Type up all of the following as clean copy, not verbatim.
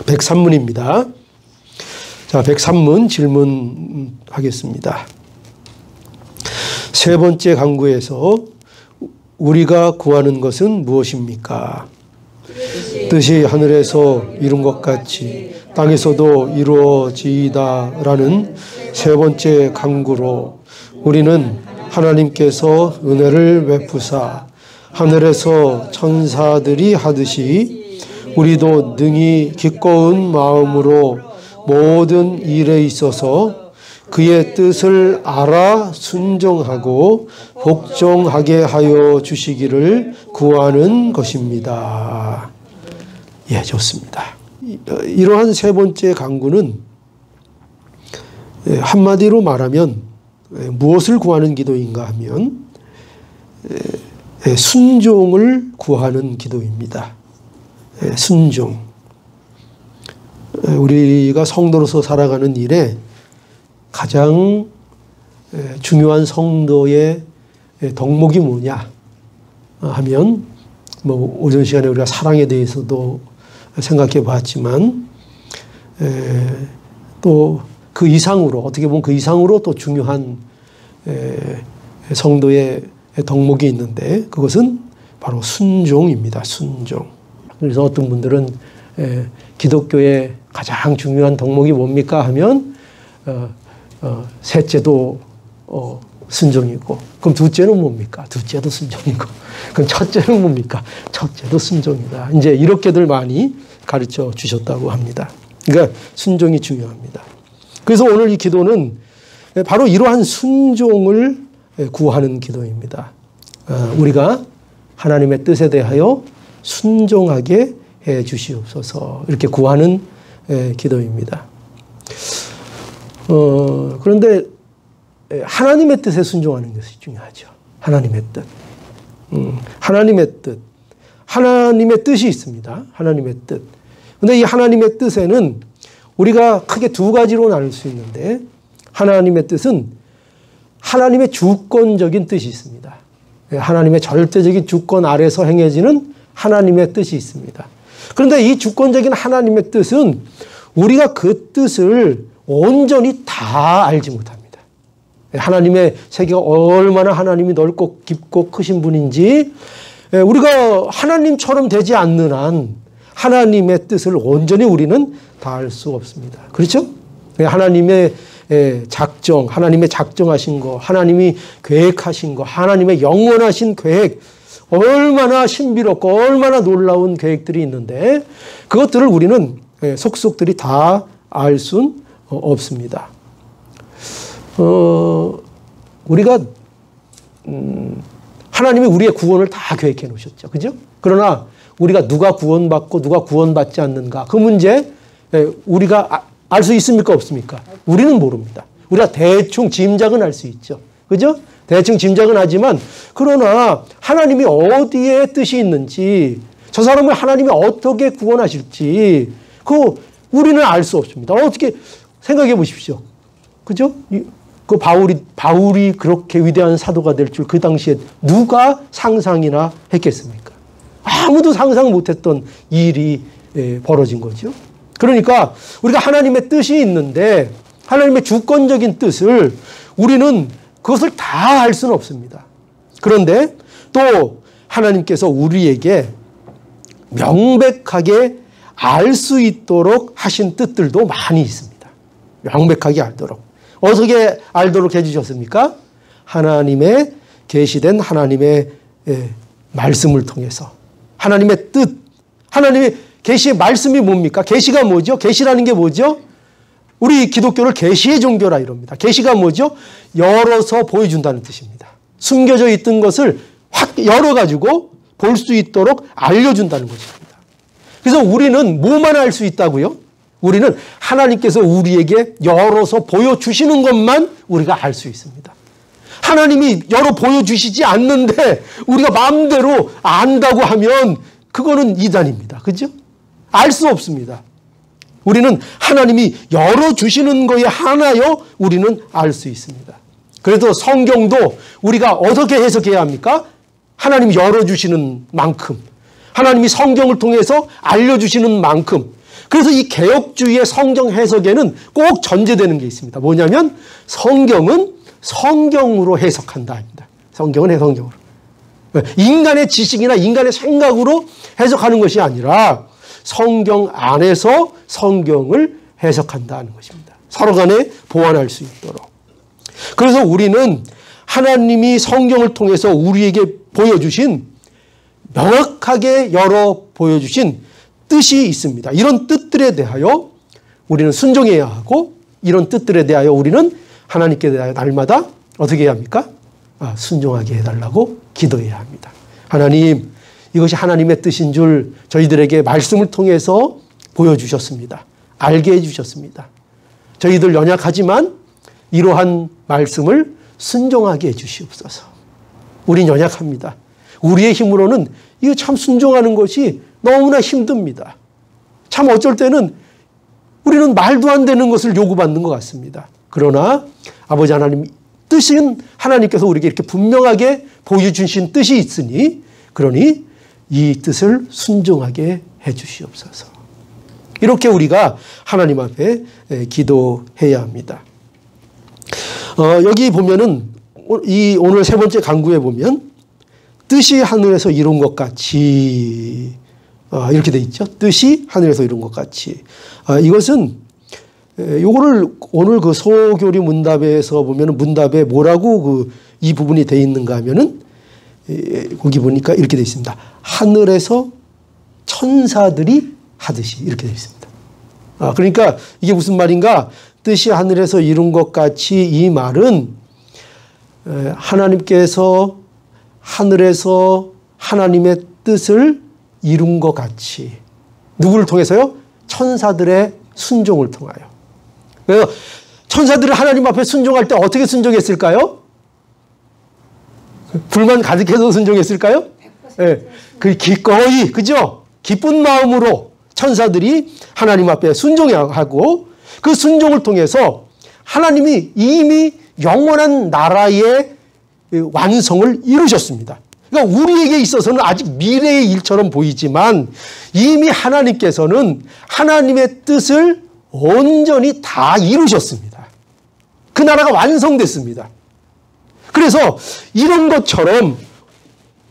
103문입니다. 자, 103문 질문하겠습니다. 세 번째 강구에서 우리가 구하는 것은 무엇입니까? 뜻이 하늘에서 이룬 것 같이 땅에서도 이루어지이다라는 세 번째 강구로 우리는 하나님께서 은혜를 베푸사 하늘에서 천사들이 하듯이 우리도 능히 기꺼운 마음으로 모든 일에 있어서 그의 뜻을 알아 순종하고 복종하게 하여 주시기를 구하는 것입니다. 예, 좋습니다. 이러한 세 번째 강구는 한마디로 말하면 무엇을 구하는 기도인가 하면 순종을 구하는 기도입니다. 순종. 우리가 성도로서 살아가는 일에 가장 중요한 성도의 덕목이 뭐냐 하면 뭐 오전 시간에 우리가 사랑에 대해서도 생각해 봤지만 또 그 이상으로 어떻게 보면 그 이상으로 또 중요한 성도의 덕목이 있는데 그것은 바로 순종입니다. 순종. 그래서 어떤 분들은 기독교의 가장 중요한 덕목이 뭡니까 하면 셋째도 순종이고 그럼 둘째는 뭡니까? 둘째도 순종이고 그럼 첫째는 뭡니까? 첫째도 순종이다. 이제 이렇게들 많이 가르쳐 주셨다고 합니다. 그러니까 순종이 중요합니다. 그래서 오늘 이 기도는 바로 이러한 순종을 구하는 기도입니다. 우리가 하나님의 뜻에 대하여 순종하게 해 주시옵소서 이렇게 구하는 기도입니다. 그런데 하나님의 뜻에 순종하는 것이 중요하죠. 하나님의 뜻. 하나님의 뜻. 하나님의 뜻이 있습니다. 하나님의 뜻. 그런데 이 하나님의 뜻에는 우리가 크게 두 가지로 나눌 수 있는데 하나님의 뜻은 하나님의 주권적인 뜻이 있습니다. 하나님의 절대적인 주권 아래서 행해지는 하나님의 뜻이 있습니다. 그런데 이 주권적인 하나님의 뜻은 우리가 그 뜻을 온전히 다 알지 못합니다. 하나님의 세계가 얼마나 하나님이 넓고 깊고 크신 분인지 우리가 하나님처럼 되지 않는 한 하나님의 뜻을 온전히 우리는 다 알 수 없습니다. 그렇죠? 하나님의 작정, 하나님의 작정하신 거, 하나님이 계획하신 거, 하나님의 영원하신 계획, 얼마나 신비롭고 얼마나 놀라운 계획들이 있는데 그것들을 우리는 속속들이 다 알 수는 없습니다. 우리가 하나님이 우리의 구원을 다 계획해 놓으셨죠. 그죠? 그러나 우리가 누가 구원받고 누가 구원받지 않는가 그 문제 우리가 알 수 있습니까? 없습니까? 우리는 모릅니다. 우리가 대충 짐작은 할 수 있죠. 그죠? 대충 짐작은 하지만 그러나 하나님이 어디에 뜻이 있는지 저 사람을 하나님이 어떻게 구원하실지 그 우리는 알 수 없습니다. 어떻게 생각해 보십시오. 그죠? 그 바울이 그렇게 위대한 사도가 될 줄 그 당시에 누가 상상이나 했겠습니까? 아무도 상상 못했던 일이 벌어진 거죠. 그러니까 우리가 하나님의 뜻이 있는데 하나님의 주권적인 뜻을 우리는 그것을 다 알 수는 없습니다. 그런데 또 하나님께서 우리에게 명백하게 알 수 있도록 하신 뜻들도 많이 있습니다. 명백하게 알도록. 어떻게 알도록 해주셨습니까? 하나님의 계시된 하나님의 말씀을 통해서 하나님의 뜻, 하나님의 계시의 말씀이 뭡니까? 계시가 뭐죠? 계시라는 게 뭐죠? 우리 기독교를 계시의 종교라 이럽니다. 계시가 뭐죠? 열어서 보여준다는 뜻입니다. 숨겨져 있던 것을 확 열어가지고 볼 수 있도록 알려준다는 것입니다. 그래서 우리는 뭐만 알 수 있다고요? 우리는 하나님께서 우리에게 열어서 보여주시는 것만 우리가 알 수 있습니다. 하나님이 열어 보여주시지 않는데 우리가 마음대로 안다고 하면 그거는 이단입니다. 그죠? 알 수 없습니다. 우리는 하나님이 열어주시는 거에 하나여 우리는 알 수 있습니다. 그래도 성경도 우리가 어떻게 해석해야 합니까? 하나님이 열어주시는 만큼, 하나님이 성경을 통해서 알려주시는 만큼, 그래서 이 개혁주의의 성경 해석에는 꼭 전제되는 게 있습니다. 뭐냐면 성경은 성경으로 해석한다 합니다. 성경은 성경으로. 인간의 지식이나 인간의 생각으로 해석하는 것이 아니라 성경 안에서 성경을 해석한다는 것입니다. 서로 간에 보완할 수 있도록. 그래서 우리는 하나님이 성경을 통해서 우리에게 보여주신, 명확하게 열어 보여주신 뜻이 있습니다. 이런 뜻들에 대하여 우리는 순종해야 하고, 이런 뜻들에 대하여 우리는 하나님께 대하여 날마다 어떻게 해야 합니까? 순종하게 해달라고 기도해야 합니다. 하나님, 이것이 하나님의 뜻인 줄 저희들에게 말씀을 통해서 보여주셨습니다. 알게 해주셨습니다. 저희들 연약하지만 이러한 말씀을 순종하게 해주시옵소서. 우린 연약합니다. 우리의 힘으로는 이거 참 순종하는 것이 너무나 힘듭니다. 참 어쩔 때는 우리는 말도 안 되는 것을 요구받는 것 같습니다. 그러나 아버지 하나님 뜻은 하나님께서 우리에게 이렇게 분명하게 보여주신 뜻이 있으니, 그러니 이 뜻을 순종하게 해 주시옵소서. 이렇게 우리가 하나님 앞에 기도해야 합니다. 여기 보면은 이 오늘 세 번째 강구에 보면 뜻이 하늘에서 이룬 것 같이, 이렇게 돼 있죠. 뜻이 하늘에서 이룬 것 같이. 이것은 요거를 오늘 그 소교리 문답에서 보면은 문답에 뭐라고 이 부분이 돼 있는가 하면은 거기 보니까 이렇게 돼 있습니다. 하늘에서 천사들이 하듯이, 이렇게 돼 있습니다. 그러니까 이게 무슨 말인가? 뜻이 하늘에서 이룬 것 같이, 이 말은 하나님께서 하늘에서 하나님의 뜻을 이룬 것 같이, 누구를 통해서요? 천사들의 순종을 통하여. 그래서 천사들이 하나님 앞에 순종할 때 어떻게 순종했을까요? 불만 가득해서 순종했을까요? 네. 그 기꺼이, 그죠? 기쁜 마음으로 천사들이 하나님 앞에 순종하고, 그 순종을 통해서 하나님이 이미 영원한 나라의 완성을 이루셨습니다. 그러니까 우리에게 있어서는 아직 미래의 일처럼 보이지만 이미 하나님께서는 하나님의 뜻을 온전히 다 이루셨습니다. 그 나라가 완성됐습니다. 그래서 이런 것처럼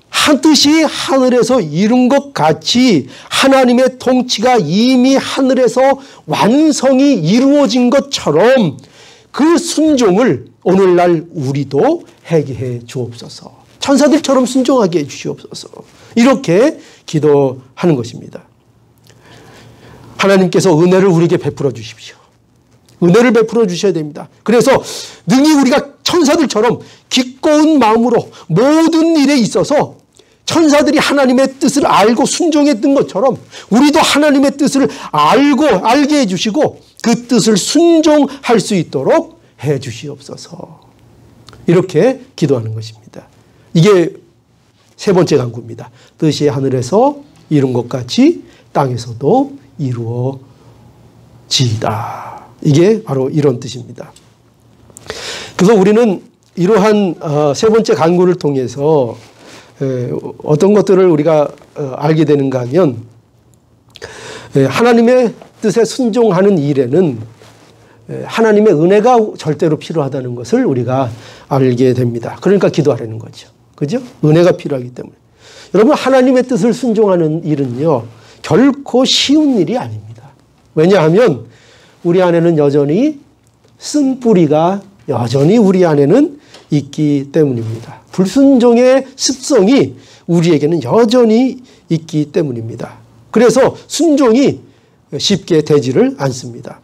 한 뜻이 하늘에서 이룬 것 같이 하나님의 통치가 이미 하늘에서 완성이 이루어진 것처럼 그 순종을 오늘날 우리도 하게 해 주옵소서. 천사들처럼 순종하게 해 주시옵소서. 이렇게 기도하는 것입니다. 하나님께서 은혜를 우리에게 베풀어 주십시오. 은혜를 베풀어 주셔야 됩니다. 그래서 능히 우리가 천사들처럼 기꺼운 마음으로 모든 일에 있어서 천사들이 하나님의 뜻을 알고 순종했던 것처럼 우리도 하나님의 뜻을 알게 해주시고 그 뜻을 순종할 수 있도록 해 주시옵소서. 이렇게 기도하는 것입니다. 이게 세 번째 간구입니다. 뜻이 하늘에서 이룬 것 같이 땅에서도 이루어지이다. 이게 바로 이런 뜻입니다. 그래서 우리는 이러한 세 번째 간구를 통해서 어떤 것들을 우리가 알게 되는가 하면 하나님의 뜻에 순종하는 일에는 하나님의 은혜가 절대로 필요하다는 것을 우리가 알게 됩니다. 그러니까 기도하라는 거죠. 그죠? 은혜가 필요하기 때문에. 여러분, 하나님의 뜻을 순종하는 일은요, 결코 쉬운 일이 아닙니다. 왜냐하면 우리 안에는 여전히 쓴뿌리가 여전히 우리 안에는 있기 때문입니다. 불순종의 습성이 우리에게는 여전히 있기 때문입니다. 그래서 순종이 쉽게 되지를 않습니다.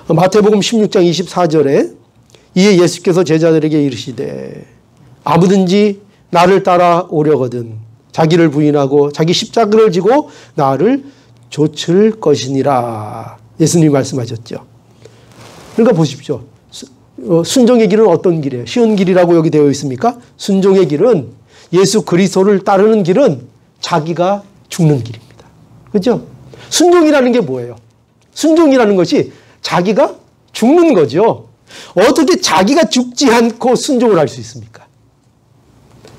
마태복음 16장 24절에 이에 예수께서 제자들에게 이르시되 아무든지 나를 따라오려거든 자기를 부인하고 자기 십자가를 지고 나를 좇을 것이니라. 예수님이 말씀하셨죠. 그러니까 보십시오. 순종의 길은 어떤 길이에요? 쉬운 길이라고 여기 되어 있습니까? 순종의 길은, 예수 그리스도를 따르는 길은 자기가 죽는 길입니다. 그렇죠? 순종이라는 게 뭐예요? 순종이라는 것이 자기가 죽는 거죠. 어떻게 자기가 죽지 않고 순종을 할 수 있습니까?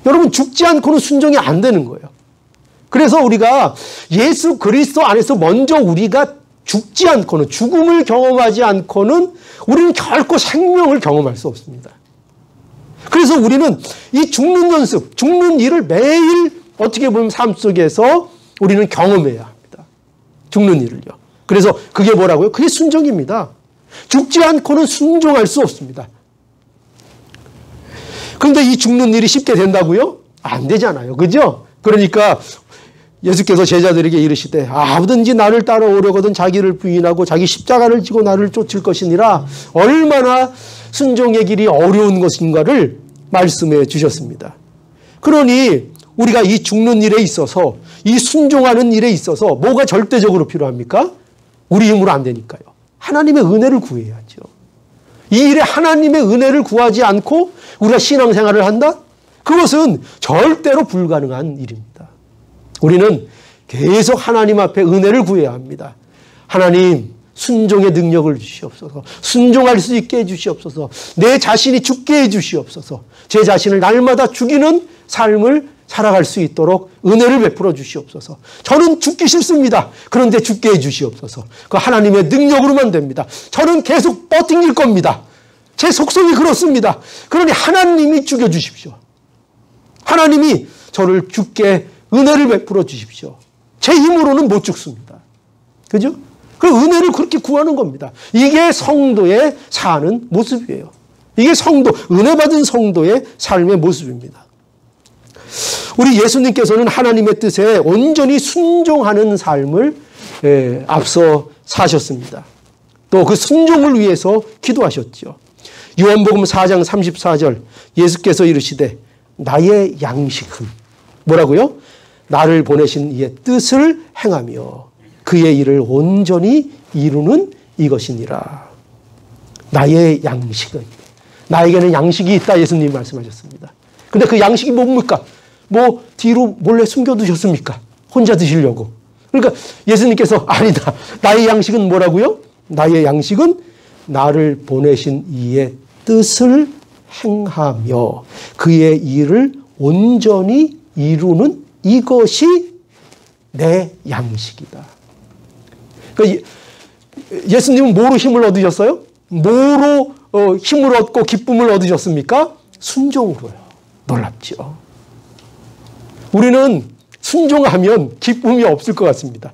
여러분, 죽지 않고는 순종이 안 되는 거예요. 그래서 우리가 예수 그리스도 안에서 먼저 우리가 죽지 않고는, 죽음을 경험하지 않고는 우리는 결코 생명을 경험할 수 없습니다. 그래서 우리는 이 죽는 연습, 죽는 일을 매일 어떻게 보면 삶 속에서 우리는 경험해야 합니다. 죽는 일을요. 그래서 그게 뭐라고요? 그게 순종입니다. 죽지 않고는 순종할 수 없습니다. 그런데 이 죽는 일이 쉽게 된다고요? 안 되잖아요. 그죠? 그러니까 예수께서 제자들에게 이르시되 아무든지 나를 따라오려거든 자기를 부인하고 자기 십자가를 지고 나를 쫓을 것이니라. 얼마나 순종의 길이 어려운 것인가를 말씀해 주셨습니다. 그러니 우리가 이 죽는 일에 있어서, 이 순종하는 일에 있어서 뭐가 절대적으로 필요합니까? 우리 힘으로 안 되니까요. 하나님의 은혜를 구해야죠. 이 일에 하나님의 은혜를 구하지 않고 우리가 신앙생활을 한다? 그것은 절대로 불가능한 일입니다. 우리는 계속 하나님 앞에 은혜를 구해야 합니다. 하나님, 순종의 능력을 주시옵소서. 순종할 수 있게 해주시옵소서. 내 자신이 죽게 해주시옵소서. 제 자신을 날마다 죽이는 삶을 살아갈 수 있도록 은혜를 베풀어 주시옵소서. 저는 죽기 싫습니다. 그런데 죽게 해주시옵소서. 그 하나님의 능력으로만 됩니다. 저는 계속 버팅길 겁니다. 제 속성이 그렇습니다. 그러니 하나님이 죽여주십시오. 하나님이 저를 죽게 은혜를 베풀어 주십시오. 제 힘으로는 못 죽습니다. 그죠? 그 은혜를 그렇게 구하는 겁니다. 이게 성도의 사는 모습이에요. 이게 성도, 은혜 받은 성도의 삶의 모습입니다. 우리 예수님께서는 하나님의 뜻에 온전히 순종하는 삶을 앞서 사셨습니다. 또 그 순종을 위해서 기도하셨죠. 요한복음 4장 34절 예수께서 이르시되 나의 양식은 뭐라고요? 나를 보내신 이의 뜻을 행하며 그의 일을 온전히 이루는 이것이니라. 나의 양식은, 나에게는 양식이 있다 예수님이 말씀하셨습니다. 근데 그 양식이 뭡니까? 뭐 뒤로 몰래 숨겨두셨습니까? 혼자 드시려고. 그러니까 예수님께서 아니다. 나의 양식은 뭐라고요? 나의 양식은 나를 보내신 이의 뜻을 행하며 그의 일을 온전히 이루는 이것이 내 양식이다. 그러니까 예수님은 뭐로 힘을 얻으셨어요? 뭐로 힘을 얻고 기쁨을 얻으셨습니까? 순종으로요. 놀랍죠. 우리는 순종하면 기쁨이 없을 것 같습니다.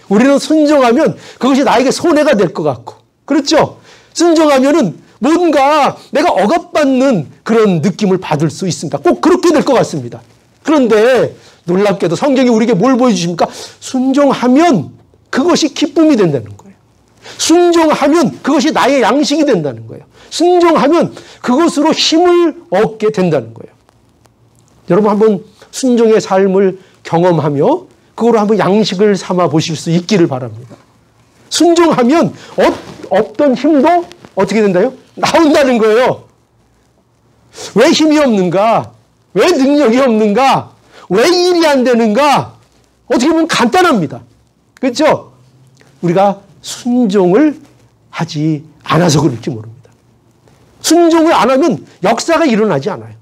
우리는 순종하면 그것이 나에게 손해가 될 것 같고, 그렇죠? 순종하면은 뭔가 내가 억압받는 그런 느낌을 받을 수 있습니다. 꼭 그렇게 될 것 같습니다. 그런데 놀랍게도 성경이 우리에게 뭘 보여주십니까? 순종하면 그것이 기쁨이 된다는 거예요. 순종하면 그것이 나의 양식이 된다는 거예요. 순종하면 그것으로 힘을 얻게 된다는 거예요. 여러분 한번 순종의 삶을 경험하며 그거로 한번 양식을 삼아 보실 수 있기를 바랍니다. 순종하면 없던 힘도 어떻게 된다요? 나온다는 거예요. 왜 힘이 없는가? 왜 능력이 없는가? 왜 일이 안 되는가? 어떻게 보면 간단합니다. 그렇죠? 우리가 순종을 하지 않아서 그럴지 모릅니다. 순종을 안 하면 역사가 일어나지 않아요.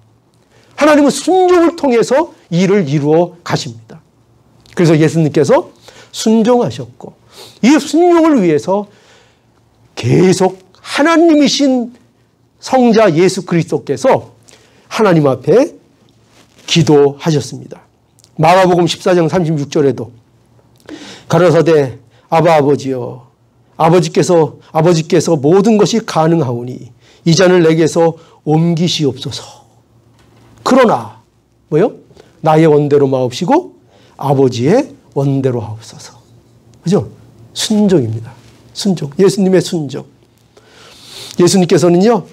하나님은 순종을 통해서 일을 이루어 가십니다. 그래서 예수님께서 순종하셨고 이 순종을 위해서 계속 하나님이신 성자 예수 그리스도께서 하나님 앞에 기도하셨습니다. 마가복음 14장 36절에도 가라사대 아바 아버지여 아버지께서 모든 것이 가능하오니 이 잔을 내게서 옮기시옵소서. 그러나 뭐요? 나의 원대로 마옵시고 아버지의 원대로 하옵소서. 그죠? 순종입니다. 순종. 예수님의 순종. 예수님께서는요,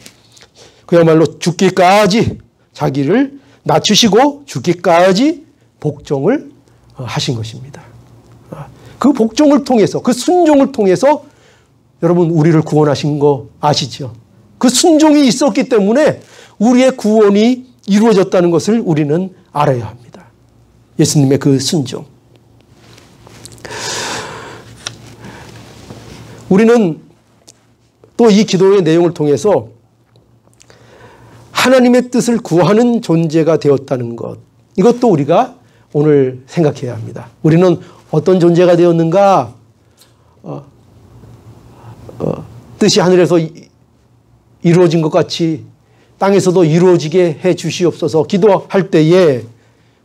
그야말로 죽기까지 자기를 낮추시고 죽기까지 복종을 하신 것입니다. 그 복종을 통해서, 그 순종을 통해서 여러분 우리를 구원하신 거 아시죠? 그 순종이 있었기 때문에 우리의 구원이 이루어졌다는 것을 우리는 알아야 합니다. 예수님의 그 순종. 우리는 또 이 기도의 내용을 통해서 하나님의 뜻을 구하는 존재가 되었다는 것, 이것도 우리가 오늘 생각해야 합니다. 우리는 어떤 존재가 되었는가? 뜻이 하늘에서 이루어진 것 같이 땅에서도 이루어지게 해 주시옵소서 기도할 때에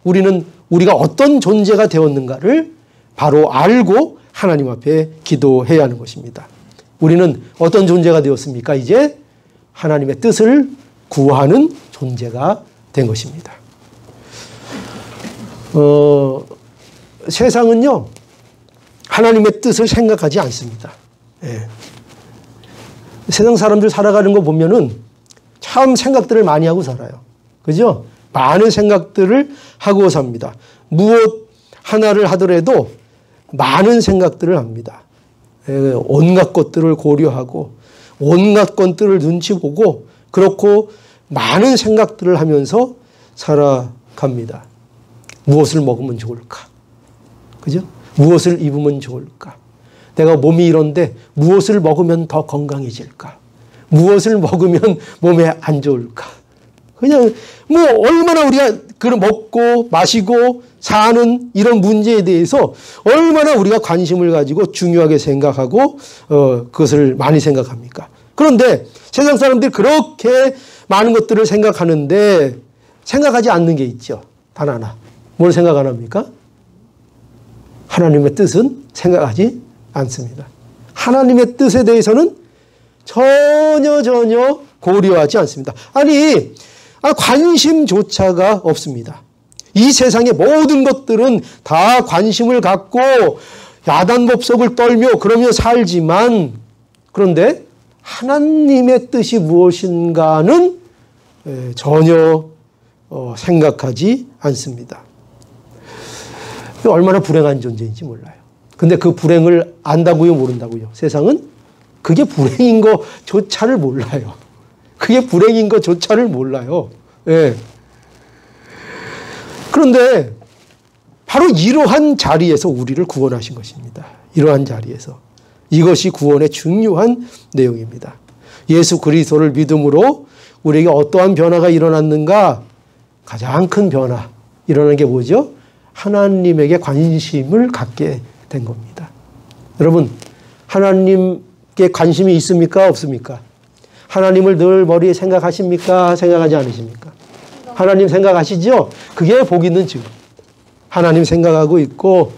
우리는 우리가 어떤 존재가 되었는가를 바로 알고 하나님 앞에 기도해야 하는 것입니다. 우리는 어떤 존재가 되었습니까? 이제 하나님의 뜻을 구하는 존재가 된 것입니다. 세상은요, 하나님의 뜻을 생각하지 않습니다. 예. 세상 사람들 살아가는 거 보면은 참 생각들을 많이 하고 살아요. 그죠? 많은 생각들을 하고 삽니다. 무엇 하나를 하더라도 많은 생각들을 합니다. 예, 온갖 것들을 고려하고 온갖 것들을 눈치 보고 그렇고 많은 생각들을 하면서 살아갑니다. 무엇을 먹으면 좋을까? 그죠? 무엇을 입으면 좋을까? 내가 몸이 이런데 무엇을 먹으면 더 건강해질까? 무엇을 먹으면 몸에 안 좋을까? 그냥 뭐 얼마나 우리가 먹고 마시고 사는 이런 문제에 대해서 얼마나 우리가 관심을 가지고 중요하게 생각하고 그것을 많이 생각합니까? 그런데 세상 사람들이 그렇게 많은 것들을 생각하는데 생각하지 않는 게 있죠. 단 하나. 뭘 생각 안 합니까? 하나님의 뜻은 생각하지 않습니다. 하나님의 뜻에 대해서는 전혀 고려하지 않습니다. 아니, 관심조차가 없습니다. 이 세상의 모든 것들은 다 관심을 갖고 야단법석을 떨며 그러며 살지만 그런데 하나님의 뜻이 무엇인가는 전혀 생각하지 않습니다. 얼마나 불행한 존재인지 몰라요. 근데 그 불행을 안다고요, 모른다고요? 세상은 그게 불행인 것조차를 몰라요. 그게 불행인 것조차를 몰라요. 예. 그런데 바로 이러한 자리에서 우리를 구원하신 것입니다. 이러한 자리에서. 이것이 구원의 중요한 내용입니다. 예수 그리스도를 믿음으로 우리에게 어떠한 변화가 일어났는가? 가장 큰 변화. 일어나는 게 뭐죠? 하나님에게 관심을 갖게 된 겁니다. 여러분, 하나님께 관심이 있습니까? 없습니까? 하나님을 늘 머리에 생각하십니까? 생각하지 않으십니까? 하나님 생각하시죠? 그게 복 있는 증거. 하나님 생각하고 있고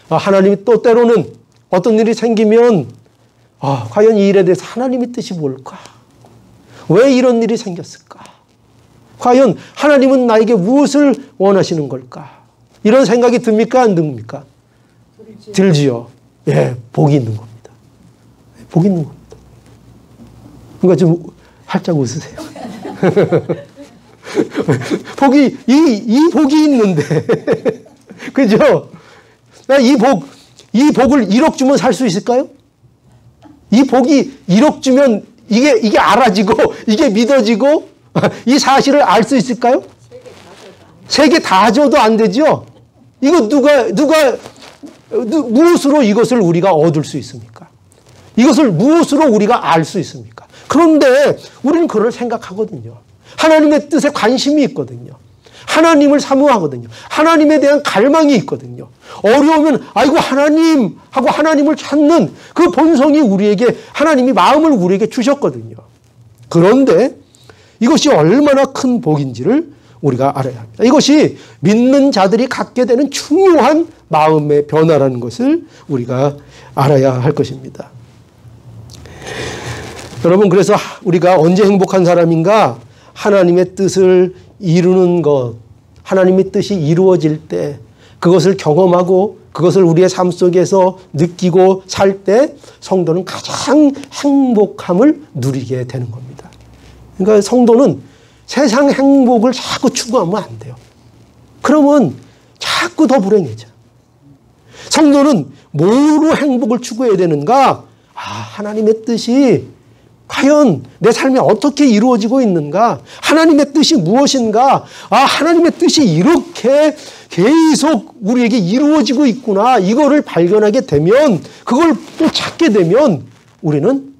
하나님이 또 때로는 어떤 일이 생기면 과연 이 일에 대해서 하나님의 뜻이 뭘까? 왜 이런 일이 생겼을까? 과연 하나님은 나에게 무엇을 원하시는 걸까? 이런 생각이 듭니까? 안 듭니까? 들지요. 예, 복이 있는 겁니다. 복이 있는 겁니다. 그러니까 좀 활짝 웃으세요. 복이, 이 복이 있는데. 그죠? 이 복을 1억 주면 살 수 있을까요? 이 복이 1억 주면 이게 알아지고, 이게 믿어지고, 이 사실을 알 수 있을까요? 세 개 다 줘도 안 되죠? 이거 무엇으로 이것을 우리가 얻을 수 있습니까? 이것을 무엇으로 우리가 알 수 있습니까? 그런데 우리는 그걸 생각하거든요. 하나님의 뜻에 관심이 있거든요. 하나님을 사모하거든요. 하나님에 대한 갈망이 있거든요. 어려우면 아이고 하나님 하고 하나님을 찾는 그 본성이 우리에게 하나님이 마음을 우리에게 주셨거든요. 그런데 이것이 얼마나 큰 복인지를 우리가 알아야 합니다. 이것이 믿는 자들이 갖게 되는 중요한 마음의 변화라는 것을 우리가 알아야 할 것입니다. 여러분, 그래서 우리가 언제 행복한 사람인가? 하나님의 뜻을 이루는 것, 하나님의 뜻이 이루어질 때 그것을 경험하고 그것을 우리의 삶 속에서 느끼고 살 때 성도는 가장 행복함을 누리게 되는 겁니다. 그러니까 성도는 세상 행복을 자꾸 추구하면 안 돼요. 그러면 자꾸 더 불행해져. 성도는 뭐로 행복을 추구해야 되는가? 하나님의 뜻이 과연 내 삶에 어떻게 이루어지고 있는가? 하나님의 뜻이 무엇인가? 하나님의 뜻이 이렇게 계속 우리에게 이루어지고 있구나. 이거를 발견하게 되면, 그걸 또 찾게 되면 우리는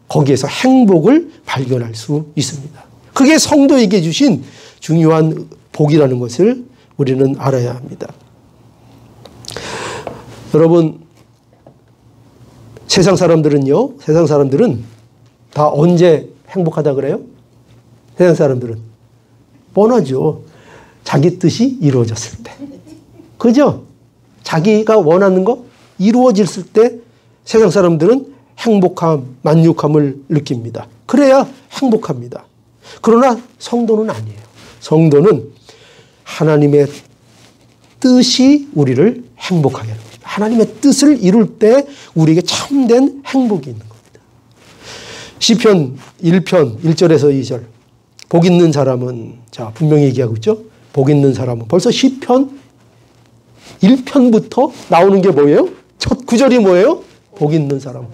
거기에서 행복을 발견할 수 있습니다. 그게 성도에게 주신 중요한 복이라는 것을 우리는 알아야 합니다. 여러분, 세상 사람들은 다 언제 행복하다 그래요? 세상 사람들은 뻔하죠. 자기 뜻이 이루어졌을 때. 그죠? 자기가 원하는 거 이루어졌을 때 세상 사람들은 행복함, 만족함을 느낍니다. 그래야 행복합니다. 그러나 성도는 아니에요. 성도는 하나님의 뜻이 우리를 행복하게 합니다. 하나님의 뜻을 이룰 때 우리에게 참된 행복이 있는 겁니다. 시편 1편 1절에서 2절. 복 있는 사람은, 자, 분명히 얘기하고 있죠. 복 있는 사람은. 벌써 시편 1편부터 나오는 게 뭐예요? 첫 구절이 뭐예요? 복 있는 사람.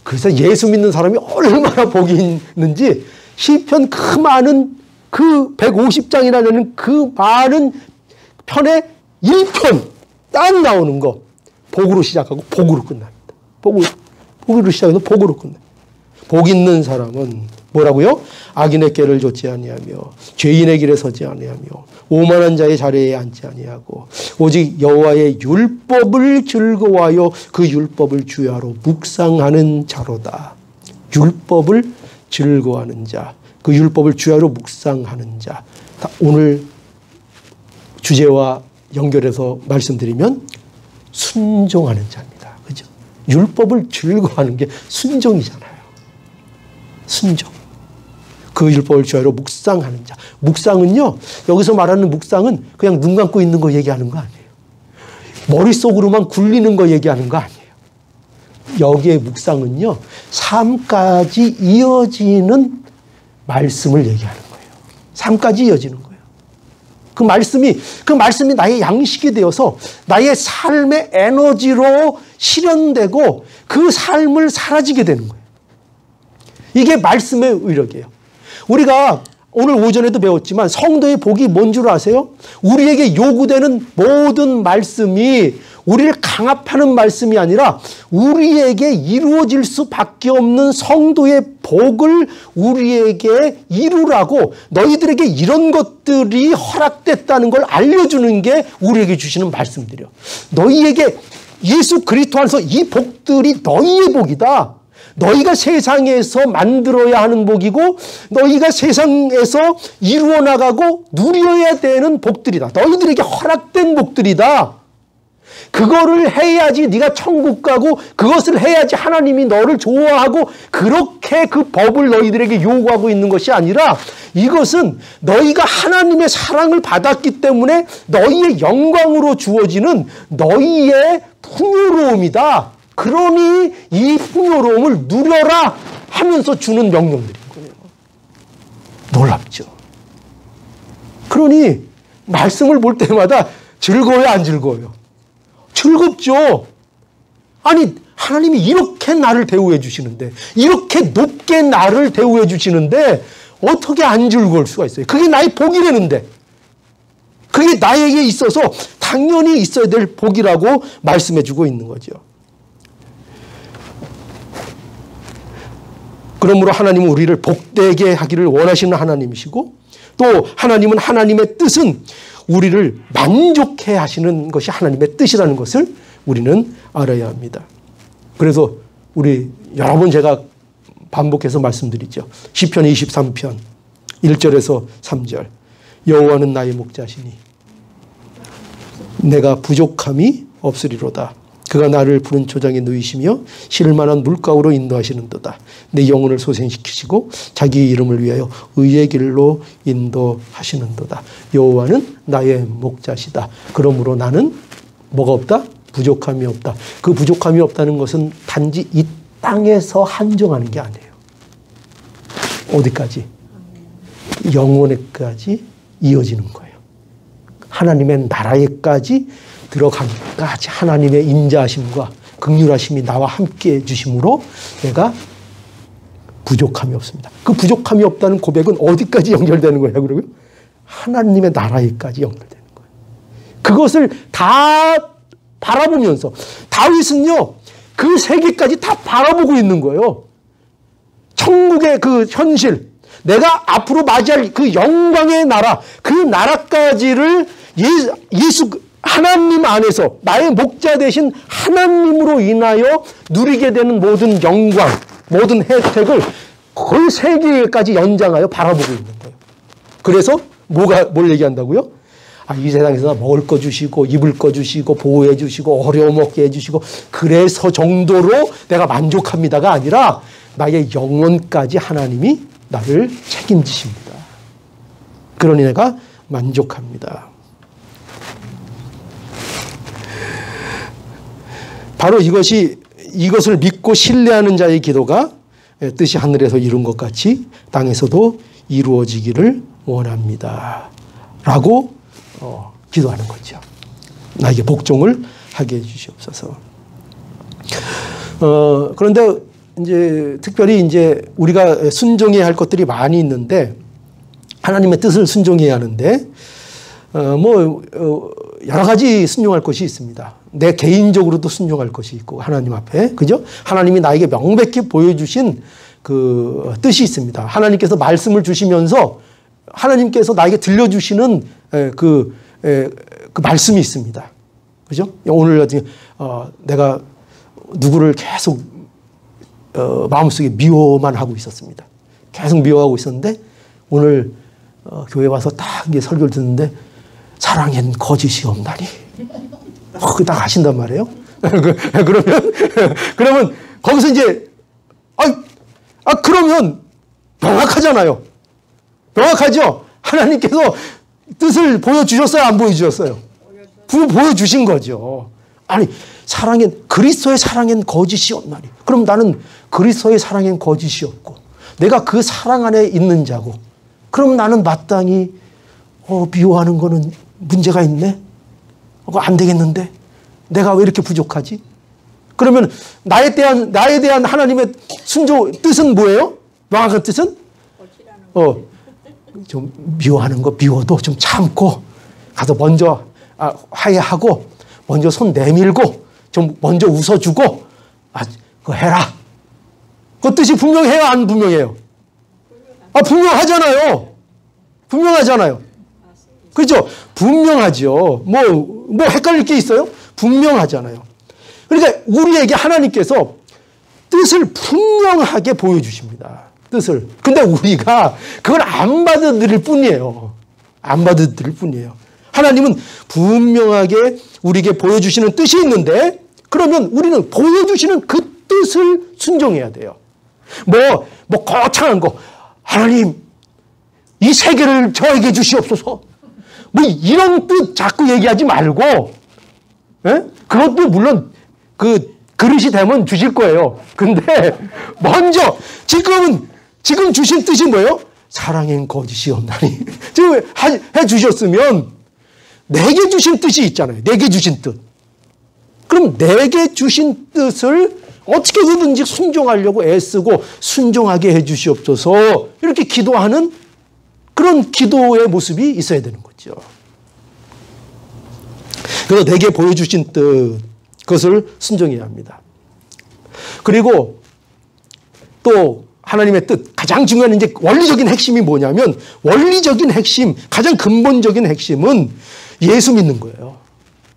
그래서 예수 믿는 사람이 얼마나 복이 있는지 시편 그 많은 그 150장이라는 그 많은 편의 1편 딱 나오는 거 복으로 시작하고 복으로 끝납니다. 복으로 시작해서 복으로 끝납니다. 복 있는 사람은 뭐라고요? 악인의 꾀를 좇지 아니하며 죄인의 길에 서지 아니하며 오만한 자의 자리에 앉지 아니하고 오직 여호와의 율법을 즐거워하여 그 율법을 주야로 묵상하는 자로다. 율법을 즐거워하는 자, 그 율법을 주야로 묵상하는 자. 오늘 주제와 연결해서 말씀드리면 순종하는 자입니다. 그죠? 율법을 즐거워하는 게 순종이잖아요. 순종. 그 율법을 주야로 묵상하는 자. 묵상은요, 여기서 말하는 묵상은 그냥 눈 감고 있는 거 얘기하는 거 아니에요. 머릿속으로만 굴리는 거 얘기하는 거 아니에요. 여기에 묵상은요, 삶까지 이어지는 말씀을 얘기하는 거예요. 삶까지 이어지는 거예요. 그 말씀이 나의 양식이 되어서 나의 삶의 에너지로 실현되고 그 삶을 사라지게 되는 거예요. 이게 말씀의 의력이에요. 우리가 오늘 오전에도 배웠지만 성도의 복이 뭔 줄 아세요? 우리에게 요구되는 모든 말씀이 우리를 강압하는 말씀이 아니라 우리에게 이루어질 수밖에 없는 성도의 복을 우리에게 이루라고 너희들에게 이런 것들이 허락됐다는 걸 알려주는 게 우리에게 주시는 말씀들이에요. 너희에게 예수 그리스도 안에서 이 복들이 너희의 복이다. 너희가 세상에서 만들어야 하는 복이고 너희가 세상에서 이루어 나가고 누려야 되는 복들이다. 너희들에게 허락된 복들이다. 그거를 해야지 네가 천국 가고 그것을 해야지 하나님이 너를 좋아하고 그렇게 그 법을 너희들에게 요구하고 있는 것이 아니라 이것은 너희가 하나님의 사랑을 받았기 때문에 너희의 영광으로 주어지는 너희의 풍요로움이다. 그러니 이 풍요로움을 누려라 하면서 주는 명령들인 거예요. 놀랍죠. 그러니 말씀을 볼 때마다 즐거워요, 안 즐거워요? 즐겁죠. 아니, 하나님이 이렇게 나를 대우해 주시는데, 이렇게 높게 나를 대우해 주시는데 어떻게 안 즐거울 수가 있어요? 그게 나의 복이라는데, 그게 나에게 있어서 당연히 있어야 될 복이라고 말씀해 주고 있는 거죠. 그러므로 하나님은 우리를 복되게 하기를 원하시는 하나님이시고 또 하나님은 하나님의 뜻은 우리를 만족해 하시는 것이 하나님의 뜻이라는 것을 우리는 알아야 합니다. 그래서 우리 여러 번 제가 반복해서 말씀드리죠. 시편 23편 1절에서 3절. 여호와는 나의 목자시니 내가 부족함이 없으리로다. 그가 나를 푸른 초장에 누이시며 쉴만한 물가로 인도하시는도다. 내 영혼을 소생시키시고 자기 이름을 위하여 의의 길로 인도하시는도다. 여호와는 나의 목자시다. 그러므로 나는 뭐가 없다? 부족함이 없다. 그 부족함이 없다는 것은 단지 이 땅에서 한정하는 게 아니에요. 어디까지? 영혼에까지 이어지는 거예요. 하나님의 나라에까지 들어가기까지 하나님의 인자하심과 긍휼하심이 나와 함께 해주심으로 내가 부족함이 없습니다. 그 부족함이 없다는 고백은 어디까지 연결되는 거냐 그러고요? 하나님의 나라에까지 연결되는 거예요. 그것을 다 바라보면서 다윗은요 그 세계까지 다 바라보고 있는 거예요. 천국의 그 현실, 내가 앞으로 맞이할 그 영광의 나라, 그 나라까지를 예수 하나님 안에서 나의 목자 되신 하나님으로 인하여 누리게 되는 모든 영광, 모든 혜택을 그 세계까지 연장하여 바라보고 있는 거예요. 그래서 뭘 얘기한다고요? 이 세상에서 먹을 거 주시고 입을 거 주시고 보호해 주시고 어려움 없게 해주시고 그래서 정도로 내가 만족합니다가 아니라 나의 영혼까지 하나님이 나를 책임지십니다. 그러니 내가 만족합니다. 바로 이것을 믿고 신뢰하는 자의 기도가 뜻이 하늘에서 이룬 것 같이 땅에서도 이루어지기를 원합니다. 라고 기도하는 거죠. 나에게 복종을 하게 해주시옵소서. 그런데 이제 특별히 이제 우리가 순종해야 할 것들이 많이 있는데 하나님의 뜻을 순종해야 하는데 여러 가지 순종할 것이 있습니다. 내 개인적으로도 순종할 것이 있고 하나님 앞에 그죠? 하나님이 나에게 명백히 보여주신 그 뜻이 있습니다. 하나님께서 말씀을 주시면서 하나님께서 나에게 들려주시는 그 말씀이 있습니다. 그죠? 오늘 같은 내가 누구를 계속 마음속에 미워만 하고 있었습니다. 계속 미워하고 있었는데 오늘 교회 와서 딱 이게 설교를 듣는데 사랑엔 거짓이 없나니. 딱 하신단 말이에요. 그러면 거기서 이제 그러면 명확하잖아요. 명확하죠? 하나님께서 뜻을 보여주셨어요? 안 보여주셨어요? 보여주신 거죠. 아니, 그리스도의 사랑엔 거짓이 없나니. 그럼 나는 그리스도의 사랑엔 거짓이 없고, 내가 그 사랑 안에 있는 자고, 그럼 나는 마땅히, 미워하는 거는 문제가 있네? 안 되겠는데? 내가 왜 이렇게 부족하지? 그러면 나에 대한 하나님의 뜻은 뭐예요? 명확한 뜻은? 좀 미워하는 거 미워도 좀 참고 가서 먼저 화해하고 먼저 손 내밀고 좀 먼저 웃어주고 그거 해라. 그 뜻이 분명해요? 안 분명해요? 분명하잖아요. 분명하잖아요. 그렇죠? 분명하죠. 뭐 헷갈릴 게 있어요? 분명하잖아요. 그러니까 우리에게 하나님께서 뜻을 분명하게 보여주십니다. 뜻을. 근데 우리가 그걸 안 받아들일 뿐이에요. 안 받아들일 뿐이에요. 하나님은 분명하게 우리에게 보여주시는 뜻이 있는데 그러면 우리는 보여주시는 그 뜻을 순종해야 돼요. 거창한 거. 하나님, 이 세계를 저에게 주시옵소서. 이런 뜻 자꾸 얘기하지 말고, 그것도 물론 그릇이 되면 주실 거예요. 근데 먼저 지금 주신 뜻이 뭐예요? 사랑엔 거짓이 없나니. 지금 해 주셨으면 내게 주신 뜻이 있잖아요. 내게 주신 뜻. 그럼 내게 주신 뜻을 어떻게든지 순종하려고 애쓰고 순종하게 해 주시옵소서. 이렇게 기도하는 그런 기도의 모습이 있어야 되는 거죠. 그래서 내게 보여주신 뜻, 그것을 순종해야 합니다. 그리고 또 하나님의 뜻, 가장 중요한 이제 원리적인 핵심이 뭐냐면, 원리적인 핵심, 가장 근본적인 핵심은 예수 믿는 거예요.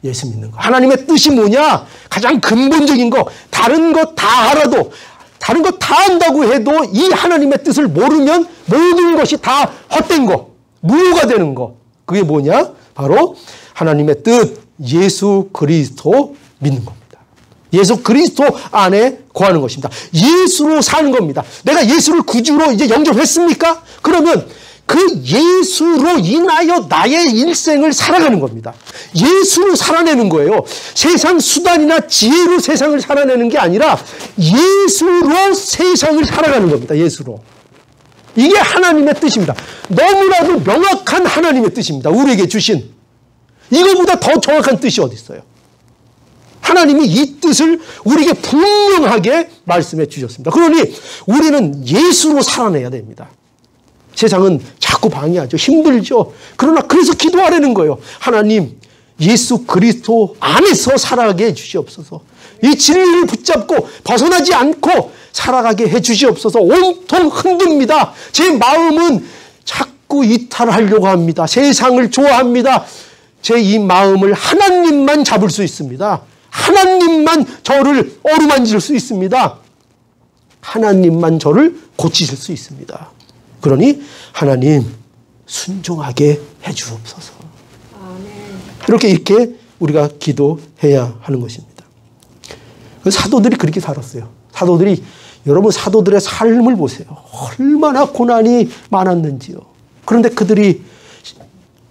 예수 믿는 거. 하나님의 뜻이 뭐냐? 가장 근본적인 거, 다른 거 다 알아도, 다른 거 다 안다고 해도 이 하나님의 뜻을 모르면 모든 것이 다 헛된 거, 무효가 되는 거. 그게 뭐냐? 바로 하나님의 뜻, 예수 그리스도 믿는 겁니다. 예수 그리스도 안에 거하는 것입니다. 예수로 사는 겁니다. 내가 예수를 구주로 이제 영접했습니까? 그러면 그 예수로 인하여 나의 일생을 살아가는 겁니다. 예수로 살아내는 거예요. 세상 수단이나 지혜로 세상을 살아내는 게 아니라 예수로 세상을 살아가는 겁니다. 예수로. 이게 하나님의 뜻입니다. 너무나도 명확한 하나님의 뜻입니다. 우리에게 주신. 이거보다 더 정확한 뜻이 어디 있어요? 하나님이 이 뜻을 우리에게 분명하게 말씀해 주셨습니다. 그러니 우리는 예수로 살아내야 됩니다. 세상은 자꾸 방해하죠. 힘들죠. 그러나 그래서 기도하라는 거예요. 하나님, 예수 그리스도 안에서 살아가게 해 주시옵소서. 이 진리를 붙잡고 벗어나지 않고 살아가게 해 주시옵소서. 온통 흔듭니다. 제 마음은 자꾸 이탈하려고 합니다. 세상을 좋아합니다. 제 이 마음을 하나님만 잡을 수 있습니다. 하나님만 저를 어루만질 수 있습니다. 하나님만 저를 고치실 수 있습니다. 그러니 하나님 순종하게 해주옵소서. 이렇게 우리가 기도해야 하는 것입니다. 사도들이 그렇게 살았어요. 여러분 사도들의 삶을 보세요. 얼마나 고난이 많았는지요. 그런데 그들이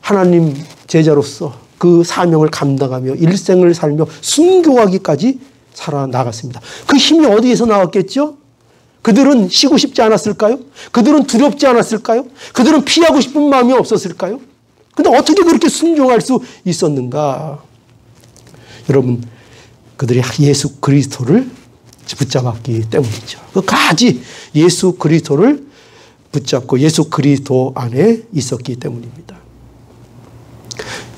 하나님 제자로서 그 사명을 감당하며 일생을 살며 순교하기까지 살아나갔습니다. 그 힘이 어디에서 나왔겠죠? 그들은 쉬고 싶지 않았을까요? 그들은 두렵지 않았을까요? 그들은 피하고 싶은 마음이 없었을까요? 근데 어떻게 그렇게 순종할 수 있었는가? 여러분, 그들이 예수 그리스도를 붙잡았기 때문이죠. 끝까지 예수 그리스도를 붙잡고 예수 그리스도 안에 있었기 때문입니다.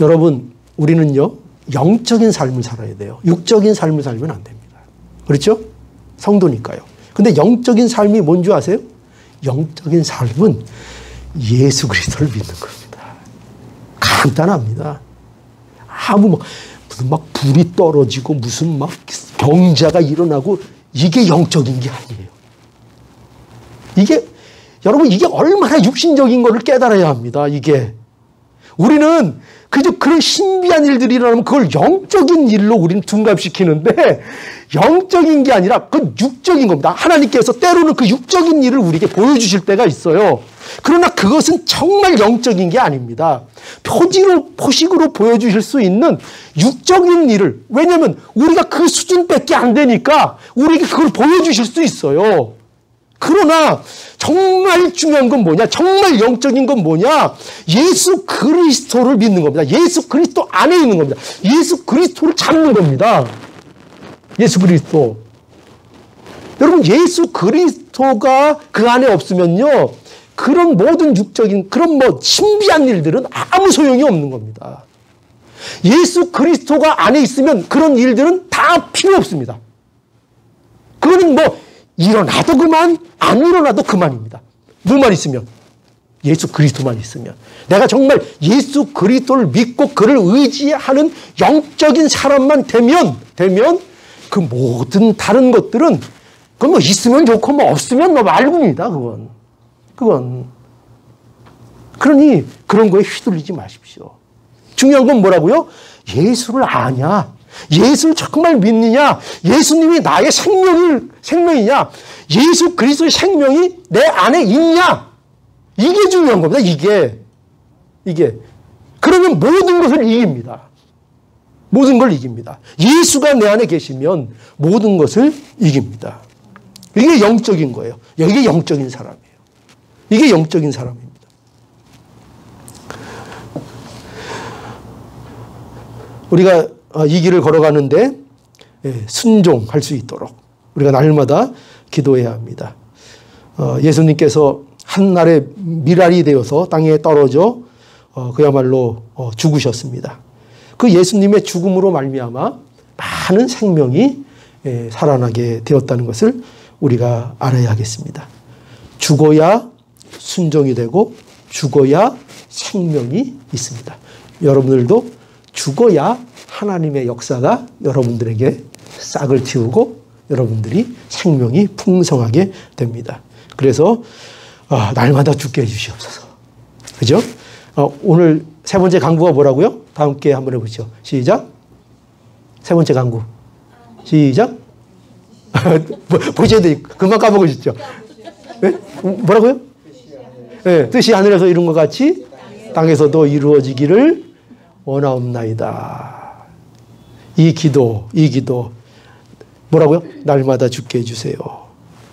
여러분, 우리는요, 영적인 삶을 살아야 돼요. 육적인 삶을 살면 안 됩니다. 그렇죠? 성도니까요. 근데 영적인 삶이 뭔지 아세요? 영적인 삶은 예수 그리스도를 믿는 겁니다. 간단합니다. 무슨 막 불이 떨어지고 무슨 막 경자가 일어나고 이게 영적인 게 아니에요. 여러분, 이게 얼마나 육신적인 것을 깨달아야 합니다. 우리는 그저 그런 신비한 일들이 일어나면 그걸 영적인 일로 우리는 둔갑시키는데 영적인 게 아니라 그건 육적인 겁니다. 하나님께서 때로는 그 육적인 일을 우리에게 보여주실 때가 있어요. 그러나 그것은 정말 영적인 게 아닙니다. 포식으로 보여주실 수 있는 육적인 일을, 왜냐하면 우리가 그 수준밖에 안 되니까 우리에게 그걸 보여주실 수 있어요. 그러나 정말 중요한 건 뭐냐? 정말 영적인 건 뭐냐? 예수 그리스도를 믿는 겁니다. 예수 그리스도 안에 있는 겁니다. 예수 그리스도를 잡는 겁니다. 예수 그리스도. 여러분, 예수 그리스도가 그 안에 없으면요, 그런 모든 육적인 그런 신비한 일들은 아무 소용이 없는 겁니다. 예수 그리스도가 안에 있으면 그런 일들은 다 필요 없습니다. 그거는 일어나도 그만, 안 일어나도 그만입니다. 뭐만 있으면? 예수 그리스도만 있으면. 내가 정말 예수 그리스도를 믿고 그를 의지하는 영적인 사람만 되면 그 모든 다른 것들은 그건 있으면 좋고 없으면 말고입니다. 그건. 그러니 그런 거에 휘둘리지 마십시오. 중요한 건 뭐라고요? 예수를 아냐? 예수를 정말 믿느냐? 예수님이 나의 생명이냐? 예수 그리스도의 생명이 내 안에 있냐? 이게 중요한 겁니다. 이게. 그러면 모든 것을 이깁니다. 모든 걸 이깁니다. 예수가 내 안에 계시면 모든 것을 이깁니다. 이게 영적인 거예요. 이게 영적인 사람이에요. 이게 영적인 사람입니다. 우리가 이 길을 걸어가는데 순종할 수 있도록 우리가 날마다 기도해야 합니다. 예수님께서 한날에 밀알이 되어서 땅에 떨어져 그야말로 죽으셨습니다. 그 예수님의 죽음으로 말미암아 많은 생명이 살아나게 되었다는 것을 우리가 알아야 하겠습니다. 죽어야 순종이 되고 죽어야 생명이 있습니다. 여러분들도 죽어야 하나님의 역사가 여러분들에게 싹을 틔우고 여러분들이 생명이 풍성하게 됩니다. 그래서 날마다 죽게 해주시옵소서. 그죠? 오늘 세 번째 강구가 뭐라고요? 다 함께 한번 해보시죠. 시작. 세 번째 강구. 시작. 보셔야 돼요. 금방 까먹으셨죠? 네? 뭐라고요? 네, 뜻이 하늘에서 이룬 것 같이 땅에서도 이루어지기를 원하옵나이다. 이 기도 뭐라고요? 날마다 죽게 해주세요.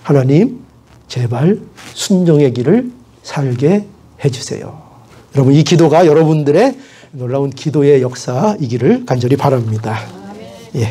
하나님 제발 순종의 길을 살게 해주세요. 여러분, 이 기도가 여러분들의 놀라운 기도의 역사이기를 간절히 바랍니다. 예.